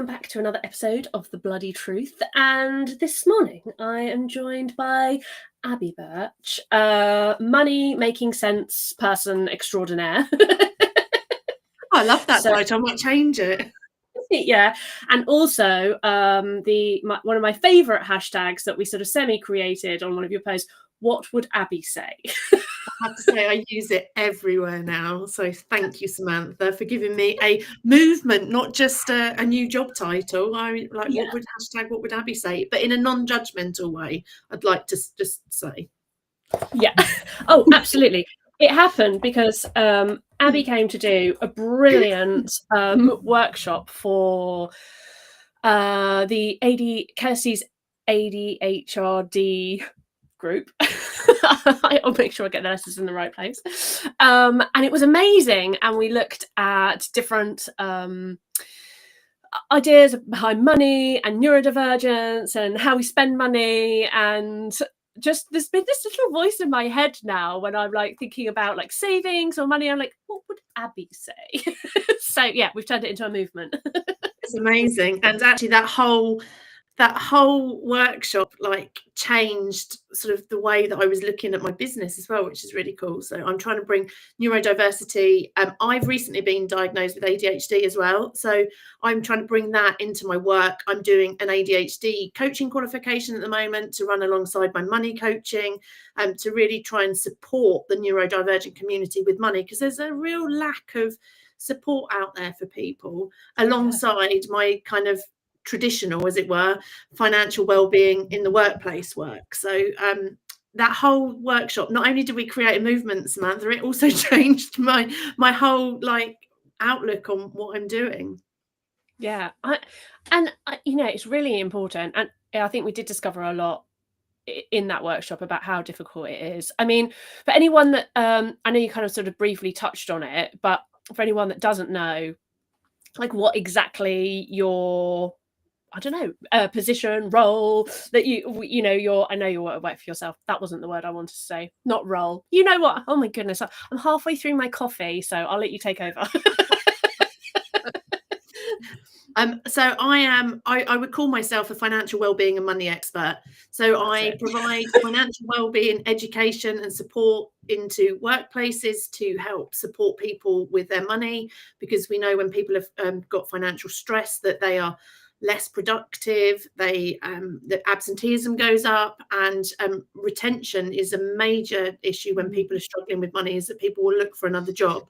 back to another episode of The Bloody Truth. And this morning I am joined by Abby Birch, money making sense person extraordinaire. I love that title. I might change it. Yeah, and also one of my favourite hashtags that we sort of semi-created on one of your posts. What would Abby say? I have to say I use it everywhere now. So thank you, Samantha, for giving me a movement, not just a new job title. I like what would Abby say, but in a non-judgmental way. I'd like to just say. Yeah. Oh, absolutely. It happened because Abby came to do a brilliant workshop for Kirsty's ADHD group. I'll make sure I get the letters in the right place. And it was amazing. And we looked at different ideas behind money and neurodivergence and how we spend money, and just there's been this little voice in my head now when I'm like thinking about like savings or money. I'm like, what would Abby say? So yeah, we've turned it into a movement. It's amazing. And actually that whole workshop like changed sort of the way that I was looking at my business as well, which is really cool. So I'm trying to bring neurodiversity. I've recently been diagnosed with ADHD as well, so I'm trying to bring that into my work. I'm doing an ADHD coaching qualification at the moment to run alongside my money coaching, to really try and support the neurodivergent community with money, because there's a real lack of support out there for people alongside my kind of traditional, as it were, financial well-being in the workplace work. So that whole workshop, not only did we create a movement, Samantha, it also changed my whole like outlook on what I'm doing. Yeah, you know, it's really important, and I think we did discover a lot in that workshop about how difficult it is. I mean, for anyone that I know you kind of sort of briefly touched on it, but for anyone that doesn't know, like what exactly your position, role that you know, I know you want to work for yourself. That wasn't the word I wanted to say. Not role. You know what? Oh my goodness. I'm halfway through my coffee, so I'll let you take over. So I would call myself a financial wellbeing and money expert. So I provide financial wellbeing, education and support into workplaces to help support people with their money, because we know when people have got financial stress that they are less productive, the absenteeism goes up, and retention is a major issue when people are struggling with money, is that people will look for another job.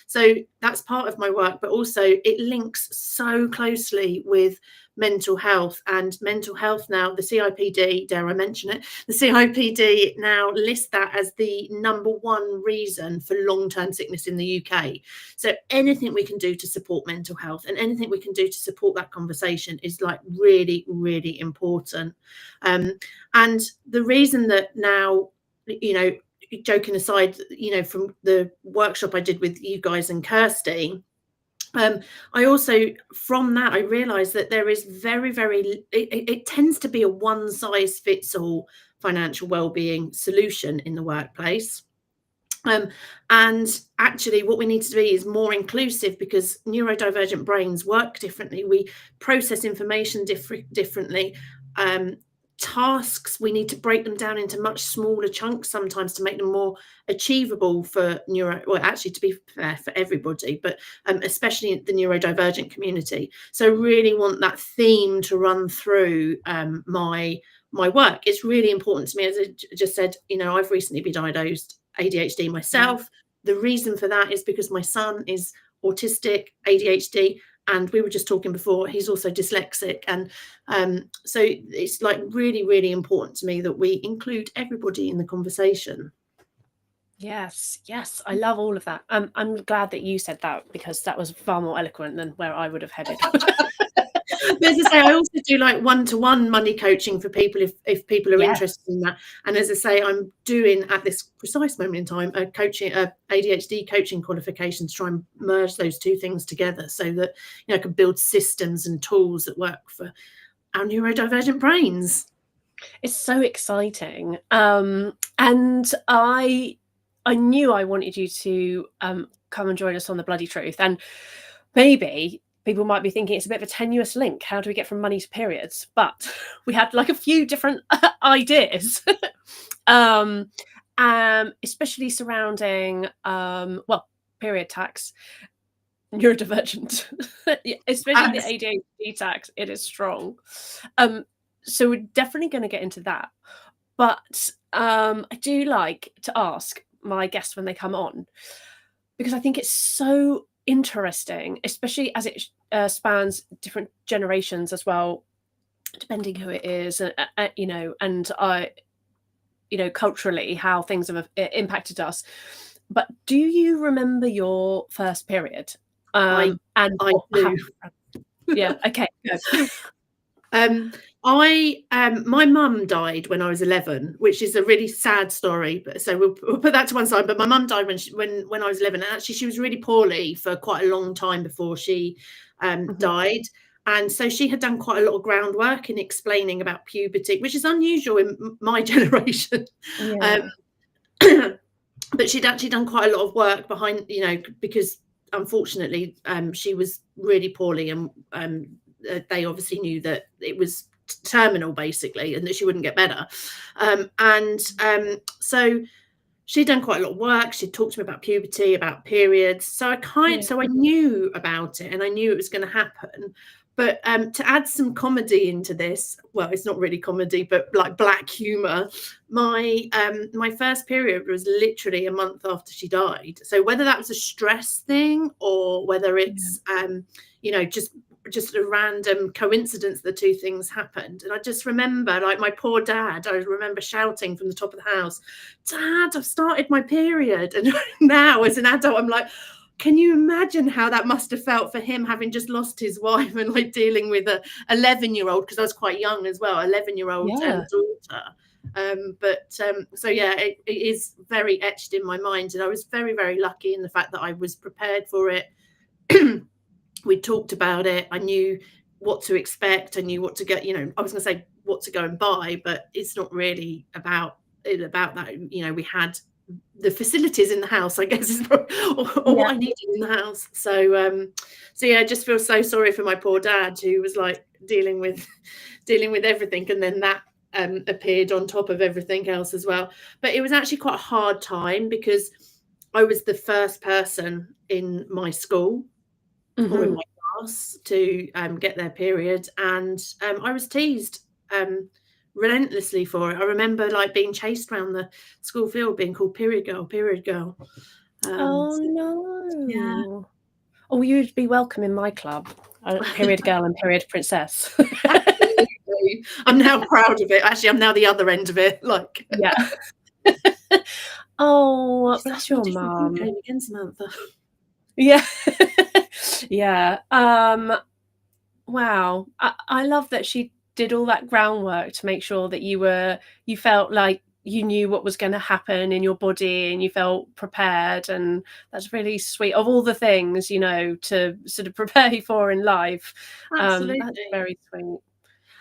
So that's part of my work, but also it links so closely with mental health. And mental health now, the CIPD, dare I mention it, the CIPD now lists that as the #1 reason for long-term sickness in the UK. So anything we can do to support mental health and anything we can do to support that conversation is like really, really important. And the reason that now, you know, joking aside, you know, from the workshop I did with you guys and Kirsty, I also, from that, I realized that there is it tends to be a one size fits all financial well-being solution in the workplace. And actually what we need to be is more inclusive, because neurodivergent brains work differently. We process information differently. Tasks, we need to break them down into much smaller chunks sometimes to make them more achievable for actually, to be fair, for everybody, but especially the neurodivergent community. So really want that theme to run through my work. It's really important to me. As I just said, you know, I've recently been diagnosed ADHD myself. The reason for that is because my son is autistic, ADHD, and we were just talking before, he's also dyslexic. And so it's like really, really important to me that we include everybody in the conversation. Yes, I love all of that. I'm glad that you said that, because that was far more eloquent than where I would have headed. As I say, I also do like one-to-one money coaching for people if people are interested in that. And as I say, I'm doing at this precise moment in time a ADHD coaching qualification to try and merge those two things together, so that, you know, I can build systems and tools that work for our neurodivergent brains. It's so exciting. And I knew I wanted you to come and join us on The Bloody Truth, and maybe people might be thinking it's a bit of a tenuous link. How do we get from money to periods? But we had like a few different ideas, especially surrounding, period tax, neurodivergent, especially the ADHD tax. It is strong. So we're definitely going to get into that. But I do like to ask my guests when they come on, because I think it's so interesting, especially as it spans different generations as well, depending who it is, and culturally how things have impacted us. But do you remember your first period? I do. Yeah. Okay. My mum died when I was 11, which is a really sad story. But so we'll put that to one side. But my mum died when I was 11, and actually she was really poorly for quite a long time before she died. And so she had done quite a lot of groundwork in explaining about puberty, which is unusual in my generation. Yeah. But she'd actually done quite a lot of work behind, because unfortunately she was really poorly, and they obviously knew that it was terminal basically, and that she wouldn't get better. So she'd done quite a lot of work. She'd talked to me about puberty, about periods. So I knew about it, and I knew it was going to happen. But to add some comedy into this, well, it's not really comedy, but like black humor. My first period was literally a month after she died. So whether that was a stress thing, or whether it's just a random coincidence, the two things happened. And I just remember, like, my poor dad, I remember shouting from the top of the house, "Dad, I've started my period." And now as an adult, I'm like, can you imagine how that must have felt for him, having just lost his wife and like dealing with a 11-year-old, because I was quite young as well, 11-year-old daughter. So yeah, it is very etched in my mind, and I was very, very lucky in the fact that I was prepared for it. We talked about it. I knew what to expect. I knew what to get. I was going to say what to go and buy, but it's not really about that. We had the facilities in the house, I guess, is what I needed in the house. So yeah, I just feel so sorry for my poor dad, who was like dealing with everything, and then that appeared on top of everything else as well. But it was actually quite a hard time, because I was the first person in my school or in my class to get their period, and I was teased relentlessly for it. I remember like being chased around the school field, being called period girl. Oh no! Yeah. Oh, you'd be welcome in my club, period girl and period princess. Absolutely. I'm now proud of it. Actually, I'm now the other end of it. Like, yeah. Oh, bless your mum. Again, Samantha. Yeah. Yeah. Wow. I love that she did all that groundwork to make sure that you felt like you knew what was going to happen in your body, and you felt prepared. And that's really sweet, of all the things, to sort of prepare you for in life. Absolutely. That's very sweet.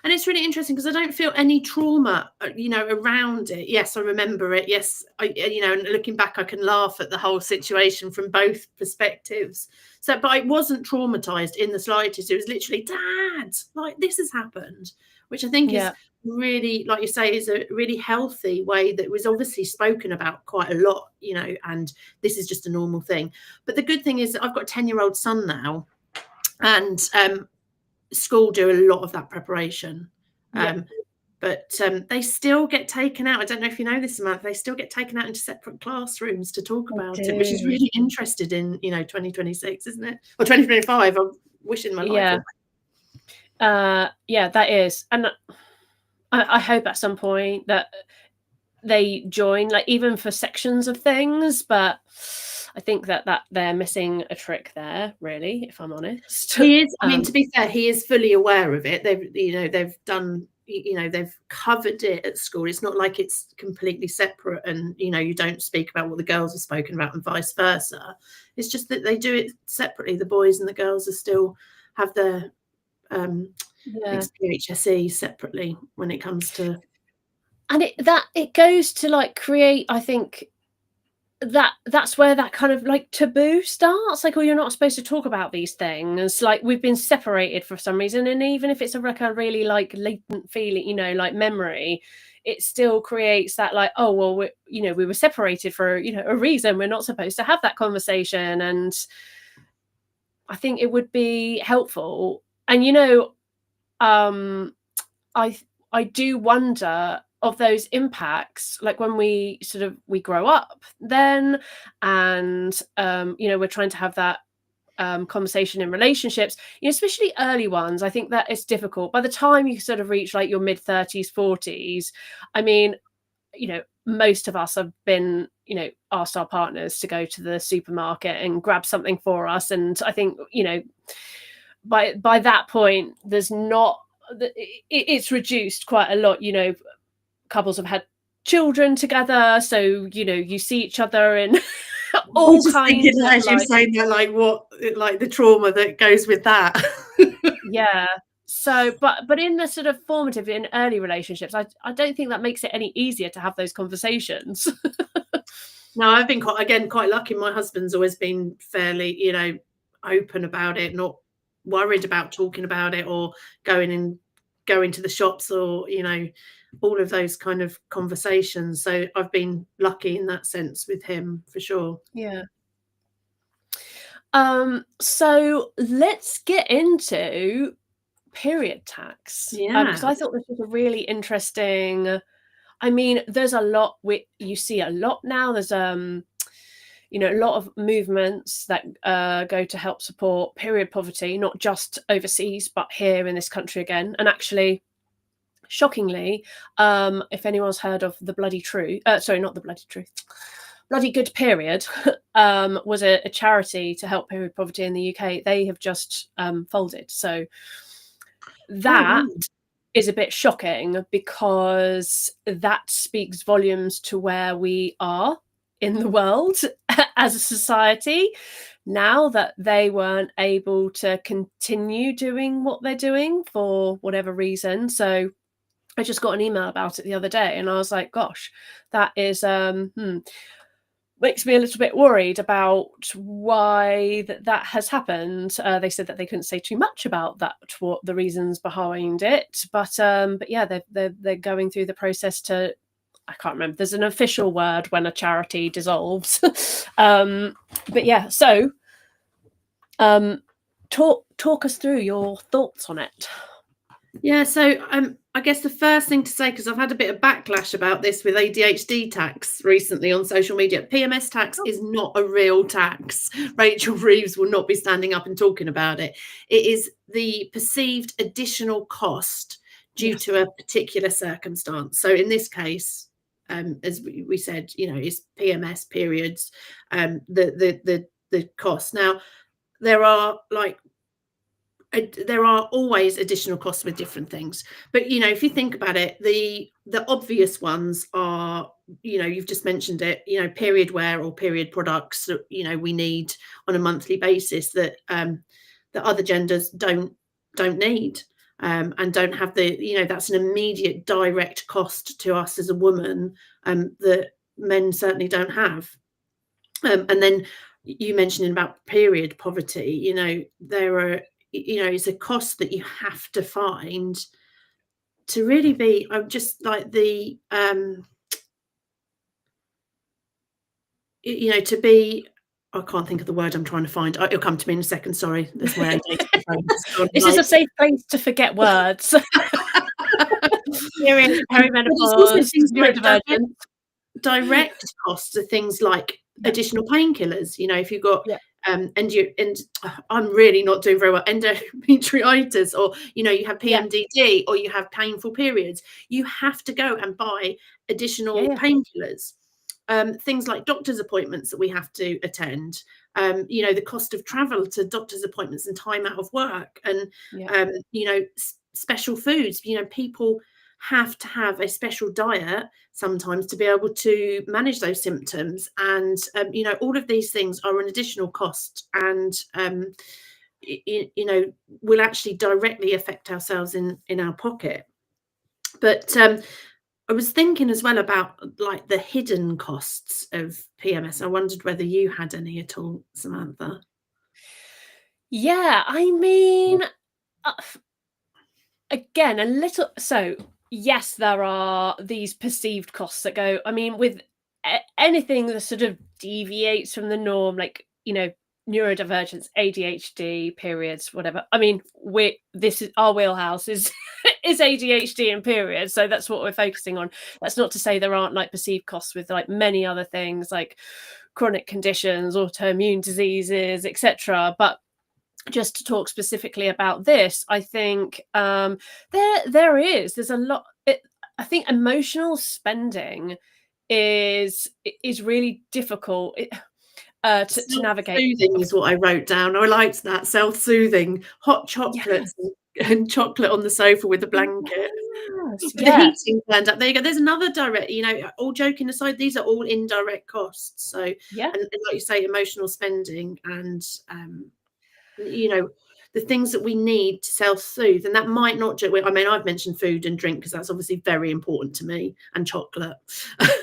And it's really interesting, because I don't feel any trauma, around it. Yes, I remember it. Yes, and looking back, I can laugh at the whole situation from both perspectives. So, but I wasn't traumatized in the slightest. It was literally, Dad, like, this has happened, which I think is really, like you say, is a really healthy way that was obviously spoken about quite a lot, and this is just a normal thing. But the good thing is that I've got a 10-year-old son now, and school do a lot of that preparation. But they still get taken out. I don't know if you know this, Samantha, they still get taken out into separate classrooms to talk about it, which is really interested in 2026, isn't it? Or 2025. I'm wishing my life away. That is. And I hope at some point that they join, like, even for sections of things. But I think that they're missing a trick there, really, if I'm honest. He is. I mean, to be fair, he is fully aware of it. They've done, they've covered it at school. It's not like it's completely separate, and you don't speak about what the girls have spoken about and vice versa. It's just that they do it separately. The boys and the girls are still have their HSE separately when it comes to. And it goes to like create, I think, that's where that kind of like taboo starts, like, oh, you're not supposed to talk about these things, like we've been separated for some reason, and even if it's like a really like latent feeling, like memory, it still creates that like, oh well, we were separated for a reason, we're not supposed to have that conversation. And I think it would be helpful. And um I I do wonder of those impacts, like when we grow up then, and we're trying to have that conversation in relationships, especially early ones. I think that it's difficult. By the time you sort of reach like your mid-30s, 40s, I mean, most of us have been, asked our partners to go to the supermarket and grab something for us. And I think, by that point, there's not, it's reduced quite a lot. Couples have had children together, so you see each other in all just thinking kinds of as you're like, saying that, like the trauma that goes with that. yeah. So but in the sort of formative, in early relationships, I don't think that makes it any easier to have those conversations. No, I've been quite lucky. My husband's always been fairly, open about it, not worried about talking about it or going to the shops, or, all of those kind of conversations. So I've been lucky in that sense with him, for sure. Yeah. So let's get into period tax, because Yeah. I thought this was a really interesting. I mean, there's a lot you see a lot now. There's a lot of movements that go to help support period poverty, not just overseas, but here in this country again. And actually, shockingly, if anyone's heard of the Bloody Truth, sorry, not the Bloody Truth, Bloody Good Period, was a charity to help period poverty in the UK. They have just folded. So Oh, that wow. is a bit shocking, because that speaks volumes to where we are in the world as a society, now that they weren't able to continue doing what they're doing for whatever reason. So I just got an email about it the other day, and I was like, gosh, that is makes me a little bit worried about why that has happened. They said that they couldn't say too much about that, what the reasons behind it, but yeah, they're going through the process to. I can't remember. There's an official word when a charity dissolves, but yeah. So, talk us through your thoughts on it. Yeah, so I guess the first thing to say, because I've had a bit of backlash about this with ADHD tax recently on social media, PMS tax is not a real tax. Rachel Reeves will not be standing up and talking about it. It is the perceived additional cost due Yes. to a particular circumstance. So in this case, as we said, it's PMS periods, the cost. Now, there are always additional costs with different things, but if you think about it, the obvious ones are, you've just mentioned it, period wear or period products that we need on a monthly basis, that that other genders don't need, and don't have that's an immediate direct cost to us as a woman, that men certainly don't have. And then you mentioning about period poverty, there are, it's a cost that you have to find to really be, I'm just like the to be, I can't think of the word I'm trying to find. It'll come to me in a second. Sorry, there's my ADHD brain. This is a safe place to forget words. Period, But it's also perimenopause, things like neurodivergence. direct costs are things like Yeah, additional painkillers. If you've got yeah, I'm really not doing very well, endometriitis, or you have yeah, PMDD, or you have painful periods, you have to go and buy yeah, additional yeah, painkillers. Things like doctor's appointments that we have to attend, the cost of travel to doctor's appointments and time out of work, and yeah, special foods. People have to have a special diet sometimes to be able to manage those symptoms, and all of these things are an additional cost, and will actually directly affect ourselves in our pocket. But I was thinking as well about like the hidden costs of PMS. I wondered whether you had any at all, Samantha. Yeah, I mean, uh, again, a little. So, yes, there are these perceived costs that go. I mean, with anything that sort of deviates from the norm, like, neurodivergence, ADHD, periods, whatever. I mean, this is our wheelhouse is is ADHD and periods, so that's what we're focusing on. That's not to say there aren't like perceived costs with like many other things like chronic conditions, autoimmune diseases, etc. But just to talk specifically about this, I think there's a lot. I think emotional spending is really difficult to navigate. Self-soothing is what I wrote down. I liked that, self-soothing, hot Yeah. chocolates and chocolate on the sofa with a blanket. Yes. With the Yeah. heating turned up. There you go. There's another direct, all joking aside, these are all indirect costs. So, Yeah. and like you say, emotional spending and the things that we need to self-soothe, and that might not just, I mean, I've mentioned food and drink because that's obviously very important to me, and chocolate.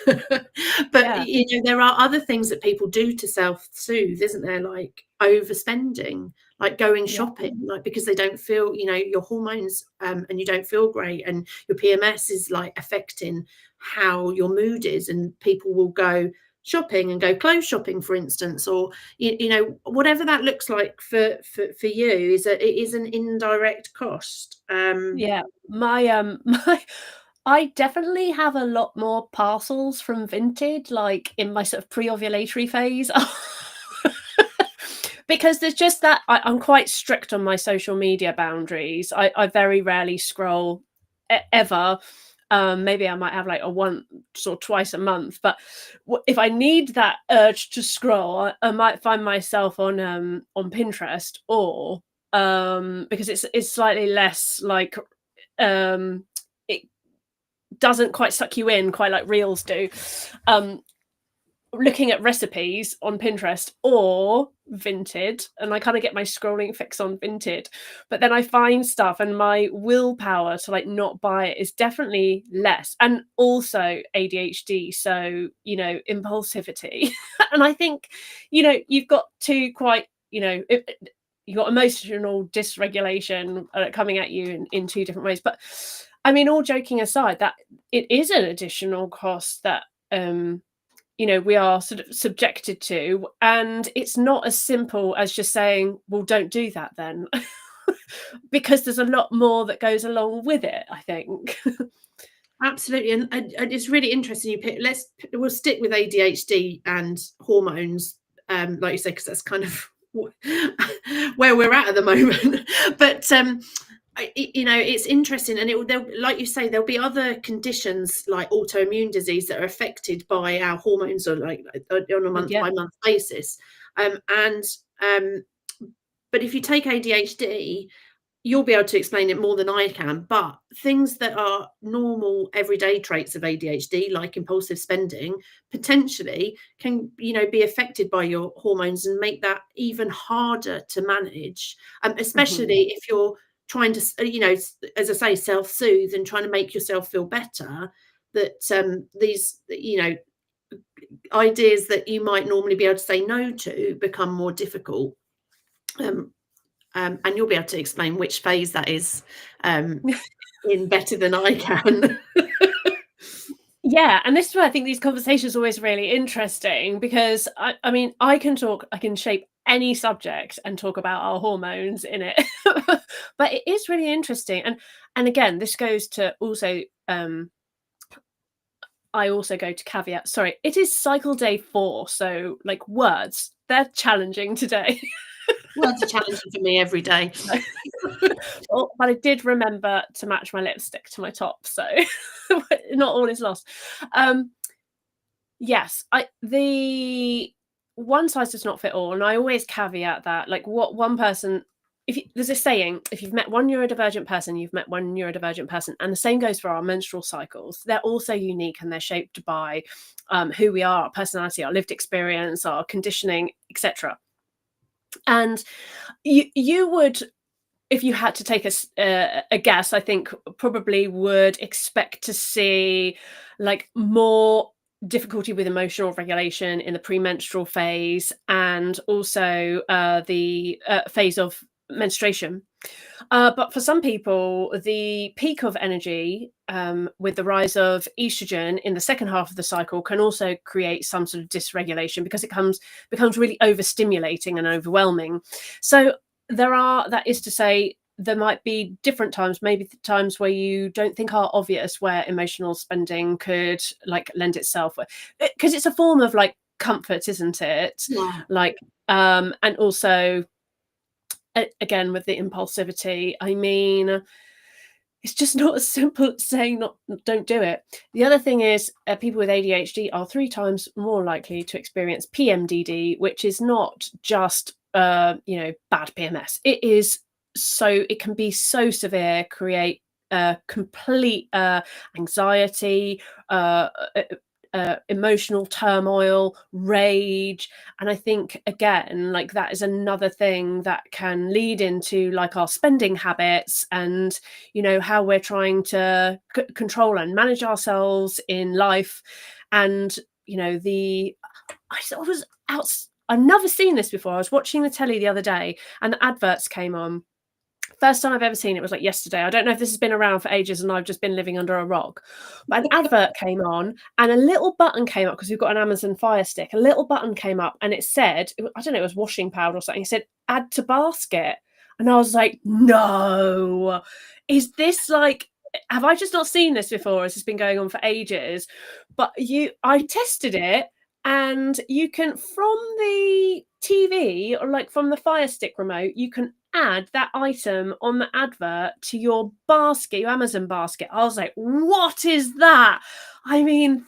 But Yeah. there are other things that people do to self-soothe, isn't there? Like overspending, like going Yeah. shopping, like because they don't feel, your hormones, and you don't feel great, and your PMS is like affecting how your mood is, and people will go shopping and go clothes shopping, for instance, or whatever that looks like for you, it is an indirect cost. Yeah. My I definitely have a lot more parcels from Vinted, like in my sort of pre-ovulatory phase. Because there's just that I'm quite strict on my social media boundaries. I very rarely scroll ever. Maybe I might have like a once or twice a month, but if I need that urge to scroll, I might find myself on Pinterest, or because it's slightly less like it doesn't quite suck you in quite like reels do. Looking at recipes on Pinterest or Vinted, and I kind of get my scrolling fix on Vinted, but then I find stuff and my willpower to like not buy it is definitely less. And also ADHD, so impulsivity. And I think you've got two quite you've got emotional dysregulation coming at you in two different ways. But I mean, all joking aside, that it is an additional cost that we are sort of subjected to, and it's not as simple as just saying, well, don't do that then. Because there's a lot more that goes along with it, I think. Absolutely, and it's really interesting you pick. We'll stick with ADHD and hormones, like you say, because that's kind of where we're at the moment. But it's interesting, and like you say, there'll be other conditions like autoimmune disease that are affected by our hormones, or like on a month Yeah. by month basis. But if you take ADHD, you'll be able to explain it more than I can. But things that are normal everyday traits of ADHD, like impulsive spending, potentially can, be affected by your hormones and make that even harder to manage, especially if you're trying to, as I say, self-soothe and trying to make yourself feel better. That these, ideas that you might normally be able to say no to become more difficult. And you'll be able to explain which phase that is in better than I can. Yeah, and this is why I think these conversations are always really interesting, because I mean, I can shape any subject and talk about our hormones in it. But it is really interesting. And again, this goes to also I also go to caveat. Sorry, it is cycle day 4, so like words, they're challenging today. Words are challenging for me every day. Well, but I did remember to match my lipstick to my top, so not all is lost. Yes, the one size does not fit all, and I always caveat that. Like, what one person, there's a saying, if you've met one neurodivergent person, you've met one neurodivergent person, and the same goes for our menstrual cycles. They're also unique, and they're shaped by who we are, our personality, our lived experience, our conditioning, etc. And you would, if you had to take a guess, I think probably would expect to see like more difficulty with emotional regulation in the premenstrual phase, and also the phase of menstruation. But for some people, the peak of energy with the rise of estrogen in the second half of the cycle can also create some sort of dysregulation, because it becomes really overstimulating and overwhelming. So that is to say, there might be different times, maybe times where you don't think are obvious, where emotional spending could like lend itself, because it's a form of like comfort, isn't it? Yeah. Like, and also again with the impulsivity, I mean, it's just not as simple as saying not don't do it. The other thing is people with ADHD are 3 times more likely to experience PMDD, which is not just bad PMS. It can be so severe, create complete anxiety, emotional turmoil, rage. And I think, again, like that is another thing that can lead into like our spending habits, and how we're trying to control and manage ourselves in life. And I've never seen this before. I was watching the telly the other day and the adverts came on. First time I've ever seen it was like yesterday. I don't know if this has been around for ages and I've just been living under a rock. But an advert came on and a little button came up, because we've got an Amazon Fire Stick. A little button came up and it said, I don't know, it was washing powder or something. It said, add to basket. And I was like, no, is this like, have I just not seen this before? Has this been going on for ages? But I tested it, and you can, from the TV or like from the Fire Stick remote, you can add that item on the advert to your basket, your Amazon basket. I was like, what is that? I mean,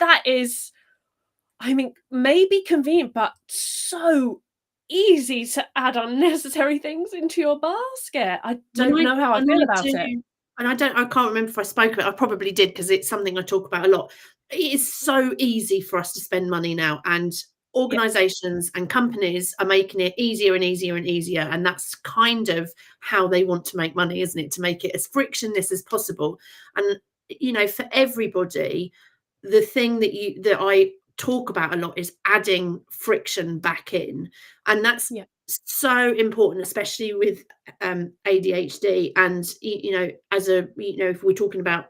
maybe convenient, but so easy to add unnecessary things into your basket. I don't know how I feel about it. And I can't remember if I spoke about it. I probably did, because it's something I talk about a lot. It is so easy for us to spend money now, and Yeah, organizations and companies are making it easier and easier and easier. And that's kind of how they want to make money, isn't it? To make it as frictionless as possible. And, for everybody, the thing that I talk about a lot is adding friction back in. And that's yeah, so important, especially with ADHD. And if we're talking about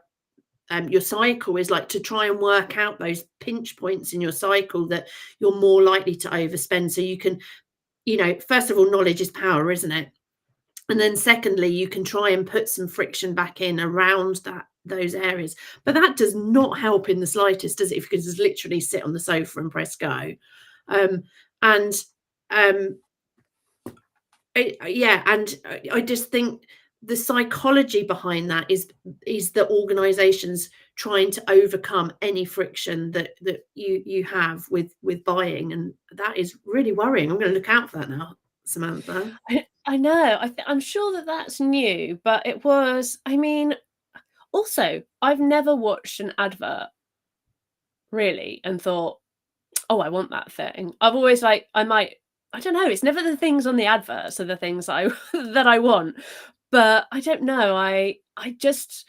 your cycle, is like to try and work out those pinch points in your cycle that you're more likely to overspend, so you can, first of all, knowledge is power, isn't it? And then secondly, you can try and put some friction back in around those areas. But that does not help in the slightest, does it? If you can just literally sit on the sofa and press go. And I just think the psychology behind that is the organizations trying to overcome any friction that you have with buying, and that is really worrying. I'm going to look out for that now, Samantha. I know. I'm sure that that's new, but it was. I mean, also, I've never watched an advert really and thought, oh, I want that thing. I've always like, I don't know, it's never the things on the adverts are the things I that I want. But I don't know, I just,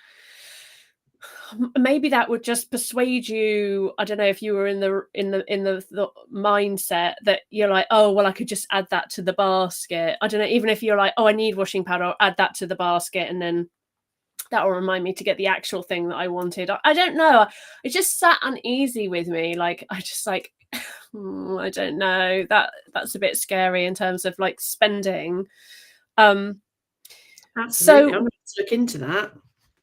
maybe that would just persuade you. I don't know, if you were in the mindset that you're like, oh well, I could just add that to the basket. I don't know, even if you're like, oh, I need washing powder, I'll add that to the basket, and then that will remind me to get the actual thing that I wanted. I don't know. It just sat uneasy with me. Like, I just like, I don't know. That's a bit scary in terms of like spending. Absolutely, I'm So going to look into that.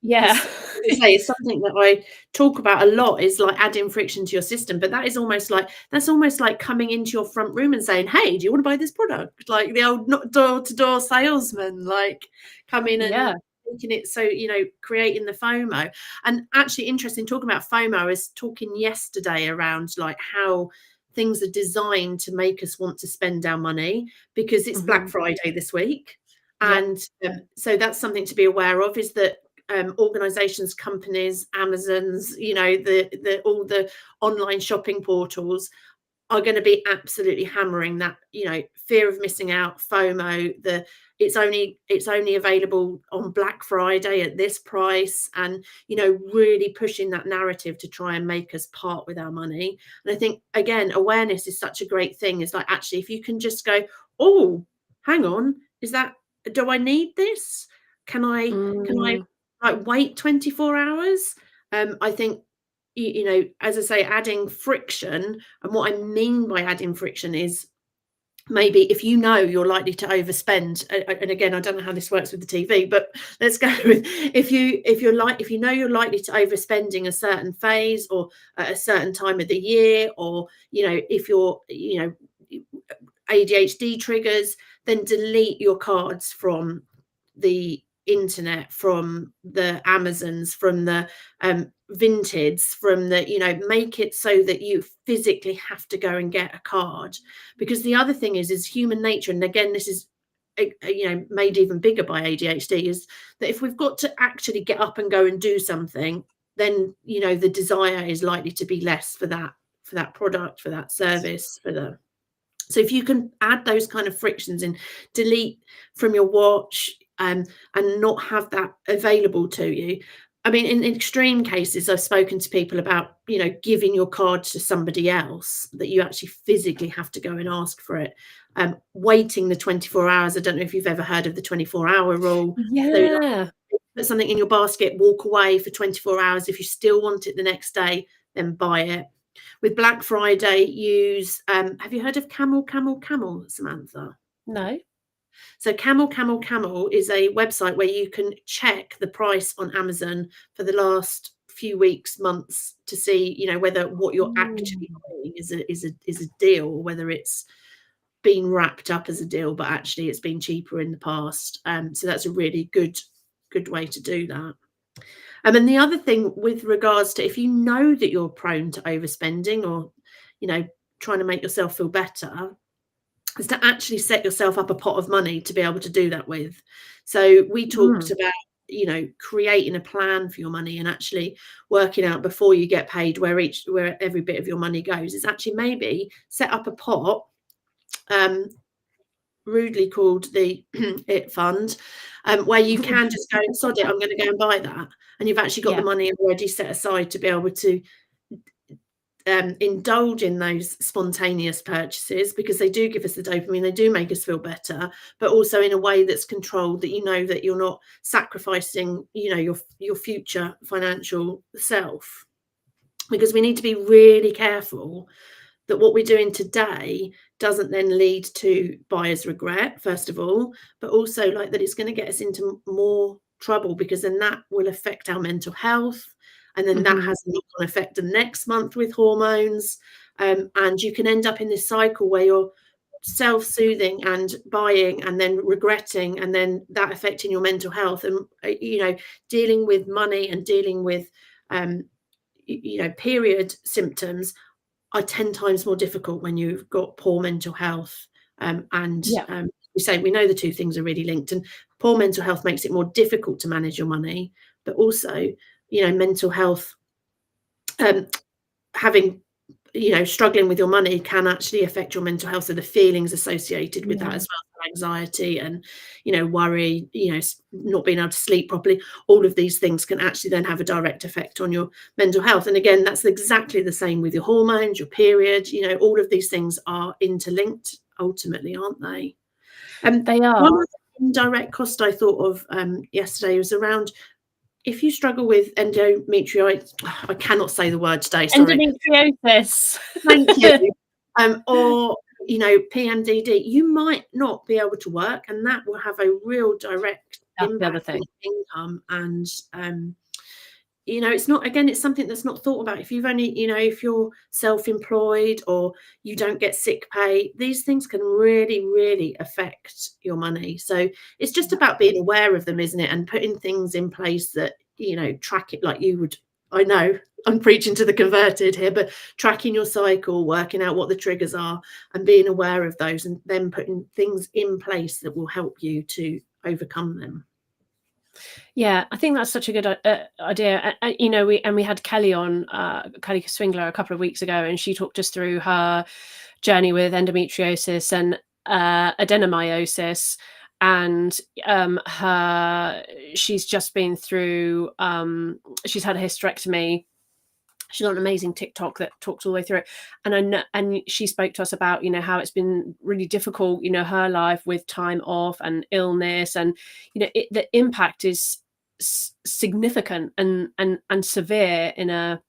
yeah, Because, as I say, it's something that I talk about a lot, is like adding friction to your system. But that's almost like coming into your front room and saying, "Hey, do you want to buy this product?" Like the old door-to-door salesman, like coming and yeah, making it so, creating the FOMO. And actually, interesting, talking about FOMO, I was talking yesterday around like how things are designed to make us want to spend our money, because it's Black Friday this week. yeah, And so that's something to be aware of, is that organizations, companies, Amazons, all the online shopping portals are going to be absolutely hammering that, fear of missing out, FOMO, the it's only available on Black Friday at this price, and really pushing that narrative to try and make us part with our money. And I think, again, awareness is such a great thing. It's like, actually, if you can just go, oh, hang on, do I need this? Can I like wait 24 hours? I think, as I say, adding friction, and what I mean by adding friction is, maybe if you're likely to overspend, and again, I don't know how this works with the TV, but let's go with, if you're likely to overspending a certain phase or at a certain time of the year, or if you're ADHD triggers, then delete your cards from the internet, from the Amazons, from the Vinted, from the, make it so that you physically have to go and get a card. Because the other thing is human nature, and again, this is made even bigger by ADHD, is that if we've got to actually get up and go and do something, then the desire is likely to be less for that product, for that service, so if you can add those kind of frictions in, delete from your watch, and not have that available to you. I mean, in extreme cases, I've spoken to people about, giving your card to somebody else, that you actually physically have to go and ask for it. Waiting the 24 hours. I don't know if you've ever heard of the 24-hour rule. Yeah. So, put something in your basket, walk away for 24 hours. If you still want it the next day, then buy it. With Black Friday, use, have you heard of Camel, Samantha? No. So Camel is a website where you can check the price on Amazon for the last few weeks, months, to see, whether what you're actually buying is a deal, or whether it's been wrapped up as a deal, but actually it's been cheaper in the past. So that's a really good way to do that. And then the other thing with regards to, if you know that you're prone to overspending, or, trying to make yourself feel better, is to actually set yourself up a pot of money to be able to do that with. So we talked about, creating a plan for your money, and actually working out before you get paid where every bit of your money goes. Is actually maybe set up a pot, rudely called the IT fund, where you can just go, sod it, I'm going to go and buy that, and you've actually got the money already set aside to be able to indulge in those spontaneous purchases, because they do give us the dopamine, they do make us feel better, but also in a way that's controlled, that that you're not sacrificing your future financial self. Because we need to be really careful that what we're doing today doesn't then lead to buyer's regret, first of all, but also like that it's going to get us into more trouble, because then that will affect our mental health. And then that has a knock-on effect the next month with hormones. And you can end up in this cycle where you're self-soothing and buying and then regretting, and then that affecting your mental health. And, dealing with money and dealing with, period symptoms are 10 times more difficult when you've got poor mental health. We know the two things are really linked, and poor mental health makes it more difficult to manage your money, but also, mental health, struggling with your money can actually affect your mental health. So the feelings associated with that as well, anxiety and, worry, not being able to sleep properly, all of these things can actually then have a direct effect on your mental health. And again, that's exactly the same with your hormones, your period, all of these things are interlinked ultimately, aren't they? They are. One indirect cost I thought of yesterday was around, if you struggle with endometriosis, I cannot say the word today, sorry. Endometriosis. Thank you. Or, PMDD, you might not be able to work, and that will have a real direct impact on income. And, it's not, again, it's something that's not thought about. If you've only, if you're self-employed or you don't get sick pay, these things can really, really affect your money. So it's just about being aware of them, isn't it? And putting things in place that, track it like you would. I know I'm preaching to the converted here, but tracking your cycle, working out what the triggers are and being aware of those, and then putting things in place that will help you to overcome them. Yeah, I think that's such a good idea. We had Kelly on, Kelly Swingler, a couple of weeks ago, and she talked us through her journey with endometriosis and adenomyosis. and she's just been through, she's had a hysterectomy. She's got an amazing TikTok that talks all the way through it. And I know, and she spoke to us about, how it's been really difficult, her life with time off and illness, and, the impact is significant and severe in a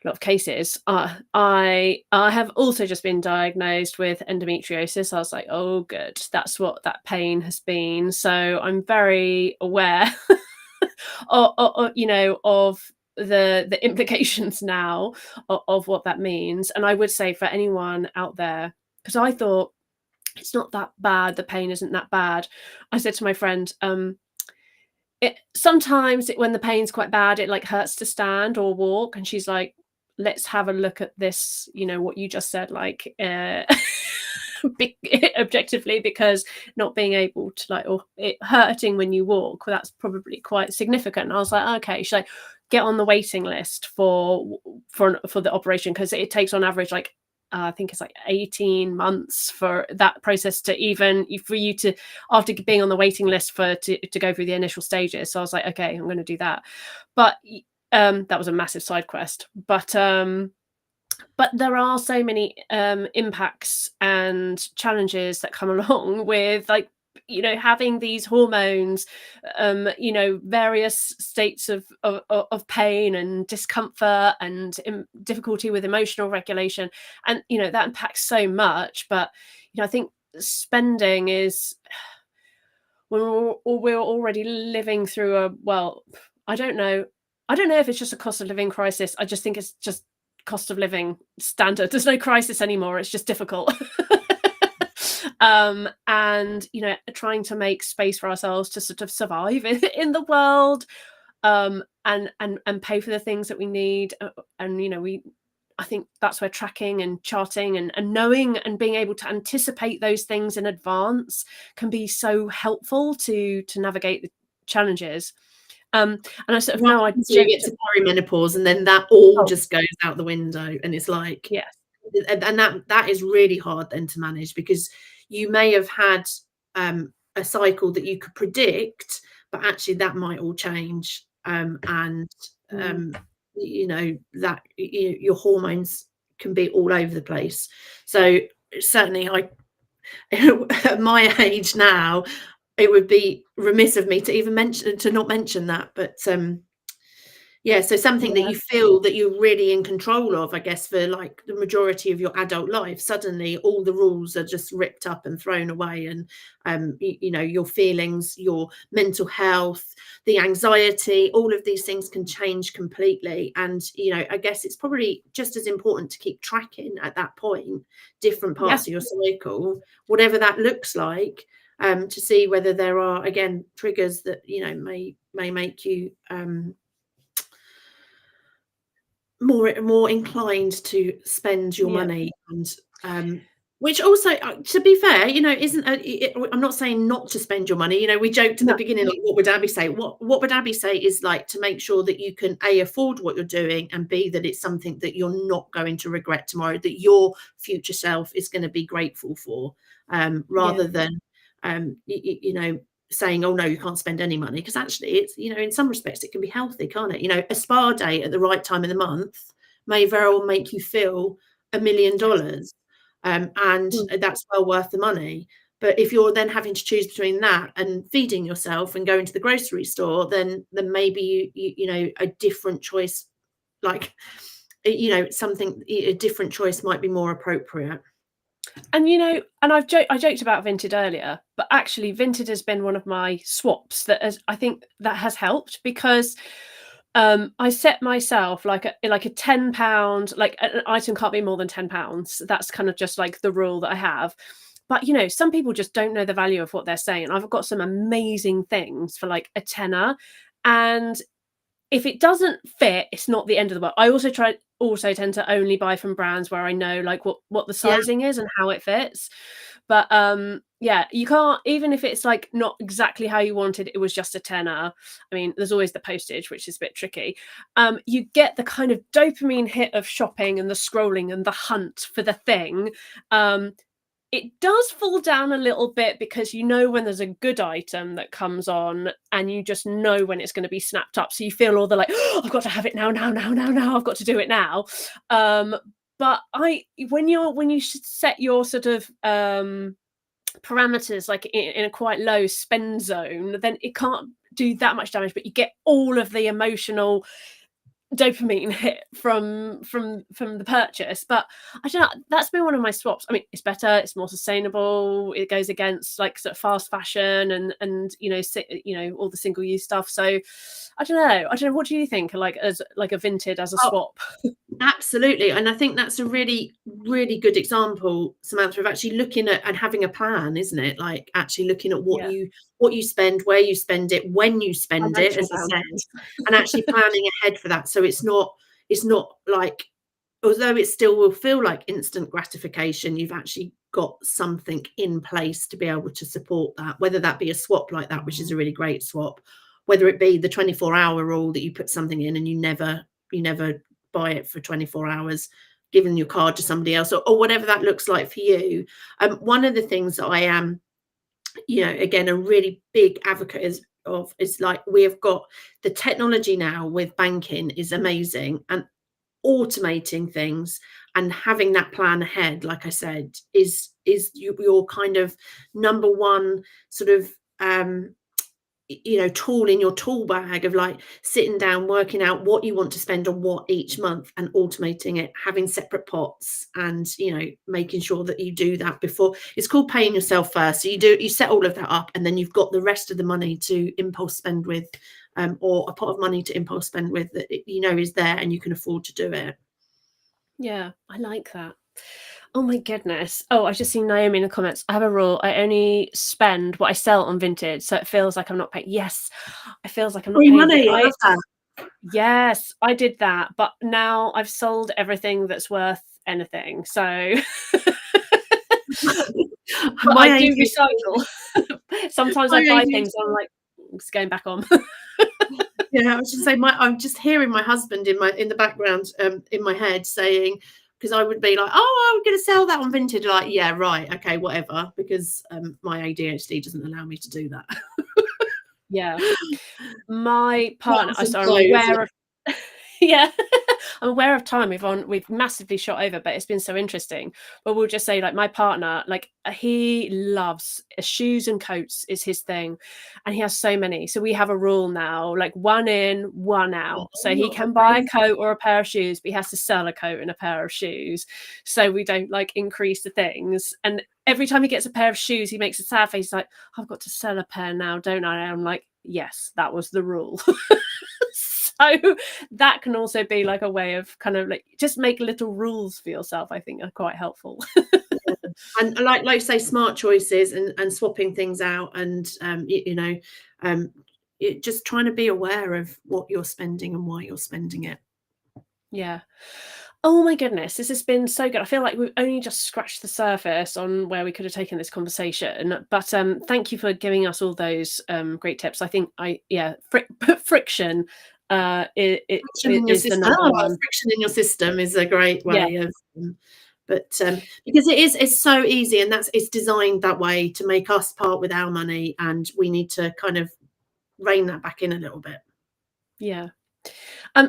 lot of cases. I have also just been diagnosed with endometriosis. I was like, oh, good. That's what that pain has been. So I'm very aware of the implications now of what that means. And I would say for anyone out there, because I thought it's not that bad, the pain isn't that bad. I said to my friend, sometimes when the pain's quite bad, it like hurts to stand or walk, and she's like, let's have a look at this, what you just said, like objectively, because not being able to or it hurting when you walk, well, that's probably quite significant. And I was like, okay. She's like, get on the waiting list for the operation, because it takes on average I think it's 18 months for that process to for you to, after being on the waiting list to go through the initial stages. So I was like, okay, I'm going to do that. But that was a massive side quest. But there are so many impacts and challenges that come along with having these hormones, various states of pain and discomfort and difficulty with emotional regulation, and that impacts so much. But I think spending is, when we're already living through I don't know if it's just a cost of living crisis. I just think it's just cost of living standard. There's no crisis anymore, it's just difficult. And trying to make space for ourselves to sort of survive in the world, and pay for the things that we need, and I think that's where tracking and charting and knowing and being able to anticipate those things in advance can be so helpful to navigate the challenges. And I sort of know I you get to perimenopause, and then that all just goes out the window, and it's like, yes, and that is really hard then to manage, because you may have had a cycle that you could predict, but actually that might all change, and that your hormones can be all over the place. So certainly at my age now, it would be remiss of me to not mention that. But yeah, so something that you feel that you're really in control of, I guess, for like the majority of your adult life, suddenly all the rules are just ripped up and thrown away, and your feelings, your mental health, the anxiety, all of these things can change completely. And I guess it's probably just as important to keep tracking at that point different parts of your cycle, whatever that looks like, to see whether there are, again, triggers that may make you more inclined to spend your money. And which also, to be fair, I'm not saying not to spend your money. We joked at the beginning, like, what would Abby say? What would Abby say is like to make sure that you can A, afford what you're doing, and B, that it's something that you're not going to regret tomorrow, that your future self is going to be grateful for, rather than saying, oh no, you can't spend any money, because actually it's, in some respects it can be healthy, can't it? A spa day at the right time of the month may very well make you feel $1 million, and that's well worth the money. But if you're then having to choose between that and feeding yourself and going to the grocery store, then maybe a different choice, like something, a different choice might be more appropriate. And I joked about Vinted earlier, but actually Vinted has been one of my swaps I think that has helped, because I set myself like a £10, like an item can't be more than £10. That's kind of just like the rule that I have. But some people just don't know the value of what they're saying. I've got some amazing things for like a tenner, and if it doesn't fit, it's not the end of the world. I also tend to only buy from brands where I know like what the sizing is and how it fits. But you can't, even if it's like not exactly how you wanted, it was just a tenner. I mean, there's always the postage, which is a bit tricky. You get the kind of dopamine hit of shopping and the scrolling and the hunt for the thing. it does fall down a little bit because you know when there's a good item that comes on and you just know when it's going to be snapped up. So you feel all the like, oh, I've got to have it now, I've got to do it now. But when you set your sort of parameters like in a quite low spend zone, then it can't do that much damage, but you get all of the emotional dopamine hit from the purchase. But I don't know, that's been one of my swaps. I mean, it's better, it's more sustainable, it goes against like sort of fast fashion and all the single use stuff. So I don't know, what do you think, like as like a Vinted as a swap? Absolutely. And I think that's a really, really good example, Samantha, of actually looking at and having a plan, isn't it? Like actually looking at what you spend, where you spend it, when you spend it, as I said, and actually planning ahead for that. So it's not like, although it still will feel like instant gratification, you've actually got something in place to be able to support that, whether that be a swap like that, which is a really great swap, whether it be the 24-hour rule that you put something in and you never buy it for 24 hours, giving your card to somebody else, or whatever that looks like for you. One of the things that I am, again, a really big advocate is like, we have got the technology now with banking is amazing, and automating things and having that plan ahead, like I said, is your kind of number one sort of tool in your tool bag of like sitting down, working out what you want to spend on what each month and automating it, having separate pots, and making sure that you do that before. It's called paying yourself first. So you set all of that up, and then you've got the rest of the money to impulse spend with, or a pot of money to impulse spend with that is there and you can afford to do it. Yeah, I like that. Oh my goodness. Oh, I just seen Naomi in the comments. I have a rule. I only spend what I sell on Vinted, so it feels like I'm not paying. Yes, it feels like I'm not Free paying. money. I love that. Yes, I did that, but now I've sold everything that's worth anything. So I do recycle. Sometimes I buy things and I'm like, it's going back on. Yeah, I was just saying, I'm just hearing my husband in the background, in my head saying, because I would be like, oh, I'm going to sell that on Vinted. Like, yeah, right, okay, whatever, because my ADHD doesn't allow me to do that. Yeah, my partner. I'm aware of. Yeah, I'm aware of time. We've massively shot over, but it's been so interesting. But we'll just say, like, my partner, like, he loves shoes and coats is his thing, and he has so many. So we have a rule now, like one in, one out. So he can buy a coat or a pair of shoes, but he has to sell a coat and a pair of shoes. So we don't like increase the things. And every time he gets a pair of shoes, he makes a sad face. He's like, I've got to sell a pair now, don't I? And I'm like, yes, that was the rule. So that can also be like a way of kind of like just make little rules for yourself, I think are quite helpful. And like say, smart choices and swapping things out, and just trying to be aware of what you're spending and why you're spending it. Yeah. Oh my goodness, this has been so good. I feel like we've only just scratched the surface on where we could have taken this conversation. But thank you for giving us all those great tips. I think friction is the number one. Friction in your system is a great way of, but because it's so easy, and it's designed that way to make us part with our money, and we need to kind of rein that back in a little bit. Yeah.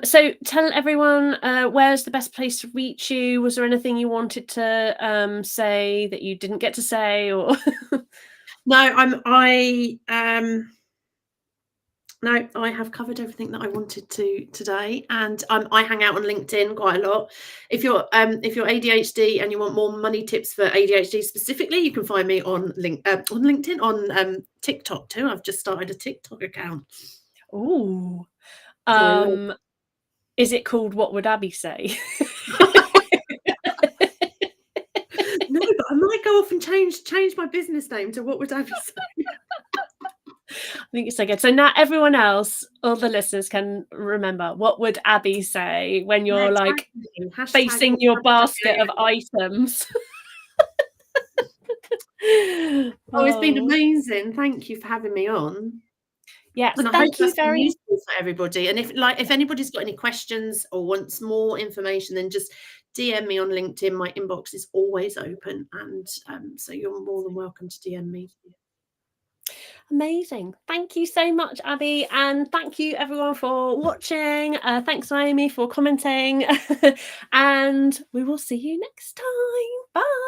So tell everyone, where's the best place to reach you? Was there anything you wanted to say that you didn't get to say, or? No, no, I have covered everything that I wanted to today, and I hang out on LinkedIn quite a lot. If you're ADHD and you want more money tips for ADHD specifically, you can find me on LinkedIn, on TikTok too. I've just started a TikTok account. Ooh. Is it called What Would Abby Say? No, but I might go off and change my business name to What Would Abby Say? I think it's so good. So now everyone else, all the listeners, can remember, what would Abby say when you're like facing your basket of items? Oh, it's been amazing. Thank you for having me on. Yes, and I hope that's been useful for everybody. And if anybody's got any questions or wants more information, then just DM me on LinkedIn. My inbox is always open, and so you're more than welcome to DM me. Amazing. Thank you so much, Abby. And thank you everyone for watching. Thanks, Naomi, for commenting. And we will see you next time. Bye.